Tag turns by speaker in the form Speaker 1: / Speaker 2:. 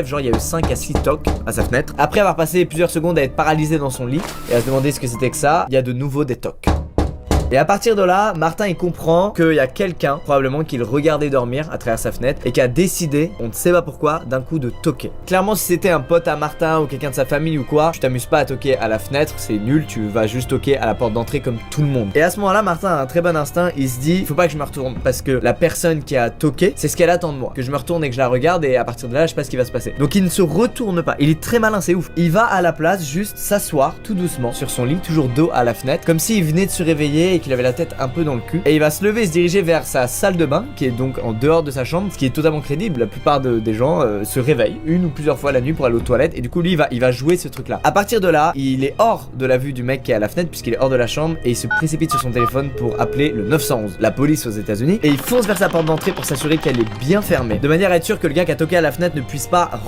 Speaker 1: Genre il y a eu 5 à 6 tocs à sa fenêtre. Après avoir passé plusieurs secondes à être paralysé dans son lit et à se demander ce que c'était que ça, il y a de nouveau des tocs. Et à partir de là, Martin il comprend qu'il y a quelqu'un probablement qui le regardait dormir à travers sa fenêtre et qui a décidé, on ne sait pas pourquoi, d'un coup de toquer. Clairement si c'était un pote à Martin ou quelqu'un de sa famille ou quoi, tu t'amuses pas à toquer à la fenêtre, c'est nul, tu vas juste toquer à la porte d'entrée comme tout le monde. Et à ce moment là, Martin a un très bon instinct, il se dit, faut pas que je me retourne parce que la personne qui a toqué, c'est ce qu'elle attend de moi. Que je me retourne et que je la regarde et à partir de là, je sais pas ce qui va se passer. Donc il ne se retourne pas, il est très malin, c'est ouf. Il va à la place juste s'asseoir tout doucement sur son lit, toujours dos à la fenêtre, comme s'il venait de se réveiller et qu'il avait la tête un peu dans le cul. Et il va se lever et se diriger vers sa salle de bain qui est donc en dehors de sa chambre, ce qui est totalement crédible. La plupart des gens se réveillent une ou plusieurs fois la nuit pour aller aux toilettes et du coup lui il va jouer ce truc là. À partir de là, il est hors de la vue du mec qui est à la fenêtre puisqu'il est hors de la chambre et il se précipite sur son téléphone pour appeler le 911, la police aux États-Unis, et il fonce vers sa porte d'entrée pour s'assurer qu'elle est bien fermée de manière à être sûr que le gars qui a toqué à la fenêtre ne puisse pas rentrer